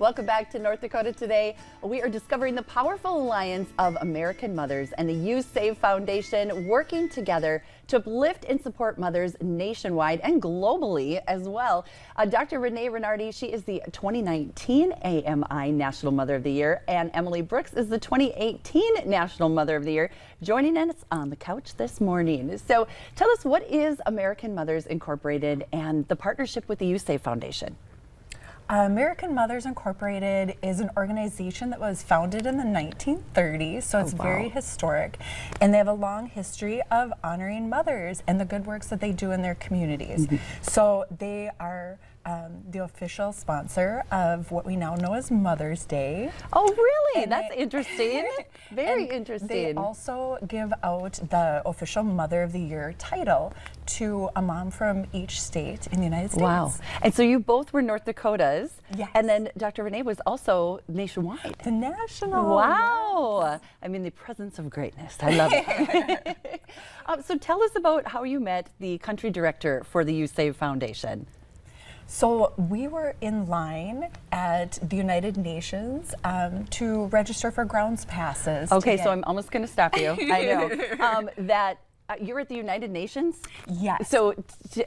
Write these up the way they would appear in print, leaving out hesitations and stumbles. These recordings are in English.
Welcome back to North Dakota Today. We are discovering the powerful alliance of American mothers and the You Save Foundation working together to uplift and support mothers nationwide and globally as well. Dr. Renee Renardi, she is the 2019 AMI National Mother of the Year, and Emily Brooks is the 2018 National Mother of the Year, joining us on the couch this morning. So tell us, what is American Mothers Incorporated and the partnership with the You Save Foundation? American Mothers Incorporated is an organization that was founded in the 1930s, so it's very historic, and they have a long history of honoring mothers and the good works that they do in their communities. So they are the official sponsor of what we now know as Mother's Day. Oh, really? And that's interesting. Very interesting. They also give out the official Mother of the Year title to a mom from each state in the United States. Wow. And so you both were North Dakotas. Yes. And then Dr. Renee was also nationwide. The national. Wow. Yes. I mean, the presence of greatness. I love it. So tell us about how you met the country director for the You Save Foundation. So we were in line at the United Nations to register for grounds passes. Okay, so I'm almost going to stop you. I know. You're at the United Nations? Yes. So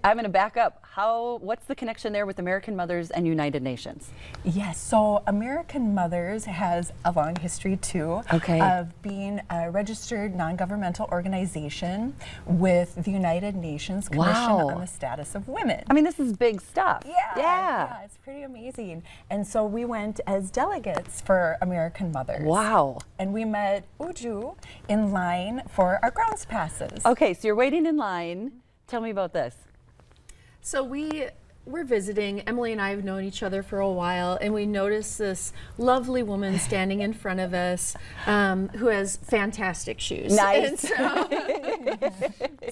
I'm going to back up. What's the connection there with American Mothers and United Nations? Yes, so American Mothers has a long history too of being a registered non-governmental organization with the United Nations Commission on the Status of Women. I mean, this is big stuff. Yeah, it's pretty amazing. And so we went as delegates for American Mothers. Wow. And we met Uju in line for our grounds passes. Okay, so you're waiting in line. Tell me about this. So we're visiting. Emily and I have known each other for a while, and we noticed this lovely woman standing in front of us who has fantastic shoes. Nice.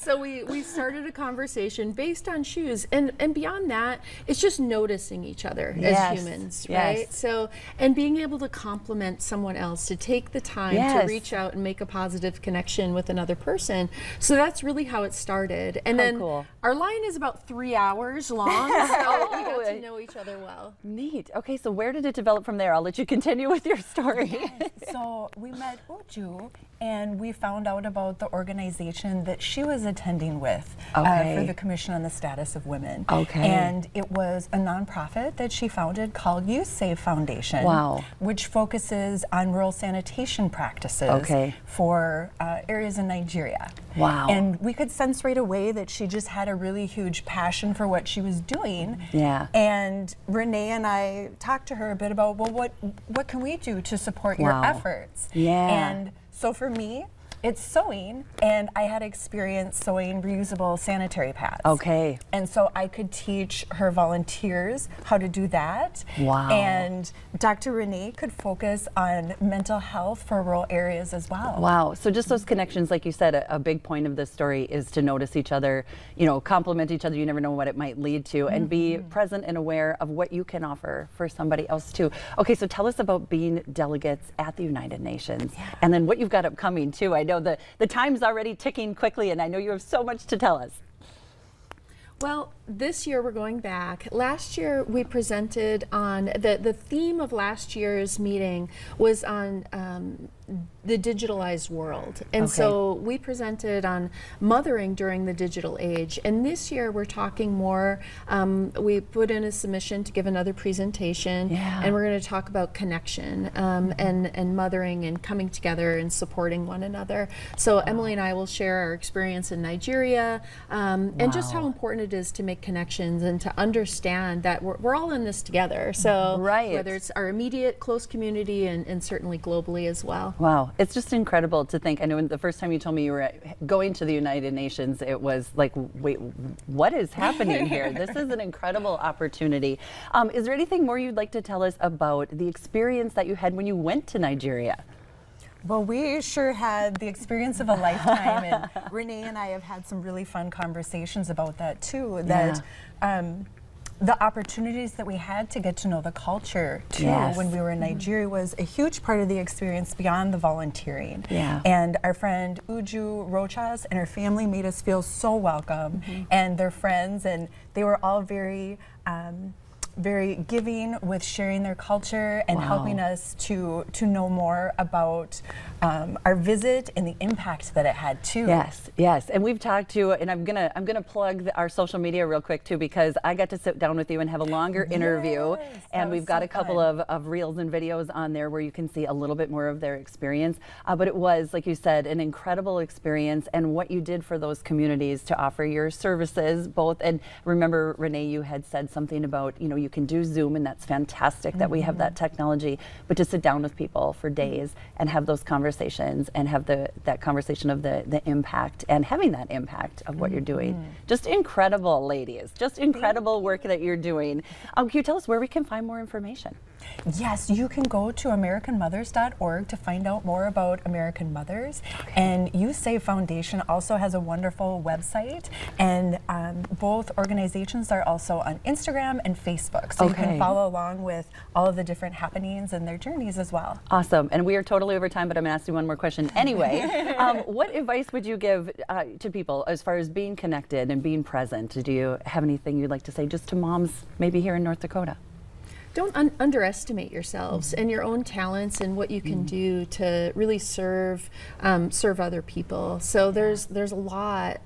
So we started a conversation based on shoes, and beyond that, it's just noticing each other as humans, right? Yes. So, and being able to compliment someone else, to take the time to reach out and make a positive connection with another person. So that's really how it started. And then our line is about 3 hours long, so we got to know each other well. Neat. Okay, so where did it develop from there? I'll let you continue with your story. Yes. So we met Uju, and we found out about the organization that she was attending with for the Commission on the Status of Women. And it was a nonprofit that she founded called You Save Foundation, which focuses on rural sanitation practices for areas in Nigeria. Wow. And we could sense right away that she just had a really huge passion for what she was doing. Yeah. And Renee and I talked to her a bit about, well, what can we do to support your efforts? Yeah. And so for me, it's sewing, and I had experience sewing reusable sanitary pads. Okay. And so I could teach her volunteers how to do that. Wow. And Dr. Renee could focus on mental health for rural areas as well. Wow. So just those connections, like you said, a big point of this story is to notice each other, you know, compliment each other. You never know what it might lead to, and be present and aware of what you can offer for somebody else too. Okay, so tell us about being delegates at the United Nations, and then what you've got upcoming too. I know the time's already ticking quickly, and I know you have so much to tell us. Well, this year we're going back. Last year we presented on, the theme of last year's meeting was on the digitalized world. And so we presented on mothering during the digital age. And this year we're talking more, we put in a submission to give another presentation, and we're going to talk about connection and mothering and coming together and supporting one another. So Emily and I will share our experience in Nigeria and just how important it is to make connections and to understand that we're all in this together. So whether it's our immediate close community and certainly globally as well. Wow, it's just incredible to think. I know the first time you told me you were going to the United Nations, it was like, wait, what is happening here? This is an incredible opportunity. Is there anything more you'd like to tell us about the experience that you had when you went to Nigeria? Well, we sure had the experience of a lifetime, and Renee and I have had some really fun conversations about that too, that the opportunities that we had to get to know the culture too when we were in Nigeria was a huge part of the experience beyond the volunteering. And our friend Uju Rochas and her family made us feel so welcome, and their friends, and they were all very very giving with sharing their culture and helping us to know more about our visit and the impact that it had too. Yes, yes, and we've talked to, and I'm gonna plug our social media real quick too, because I got to sit down with you and have a longer interview, and we've got a couple of reels and videos on there where you can see a little bit more of their experience. But it was, like you said, an incredible experience, and what you did for those communities to offer your services both. And remember, Renee, you had said something about, you know, you can do Zoom, and that's fantastic that we have that technology, but to sit down with people for days and have those conversations and have that conversation of the impact and having that impact of what you're doing. Just incredible, ladies. Just incredible work that you're doing. Can you tell us where we can find more information? Yes, you can go to AmericanMothers.org to find out more about American Mothers. And You Save Foundation also has a wonderful website, and both organizations are also on Instagram and Facebook. So you can follow along with all of the different happenings and their journeys as well. Awesome. And we are totally over time, but I'm going to ask you one more question anyway. What advice would you give to people as far as being connected and being present? Do you have anything you'd like to say just to moms maybe here in North Dakota? Don't underestimate yourselves and your own talents and what you can do to really serve other people. So there's a lot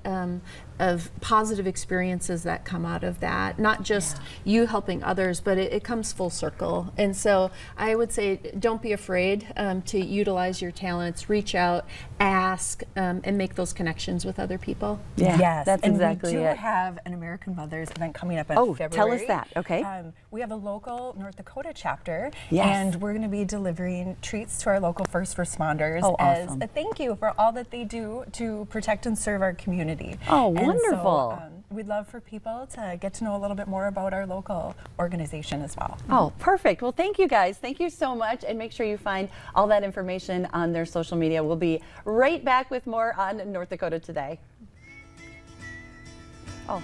of positive experiences that come out of that, not just you helping others, but it comes full circle. And so I would say, don't be afraid to utilize your talents, reach out, ask, and make those connections with other people. Yeah, yes, that's and exactly we do it. have an American Mothers event coming up in February. Tell us that. Okay. We have a local North Dakota chapter, Yes. and we're going to be delivering treats to our local first responders as awesome. a thank you for all that they do to protect and serve our community. Oh, And wonderful. So, we'd love for people to get to know a little bit more about our local organization as well. Oh, perfect. Well, thank you guys. Thank you so much. And make sure you find all that information on their social media. We'll be right back with more on North Dakota Today. Oh.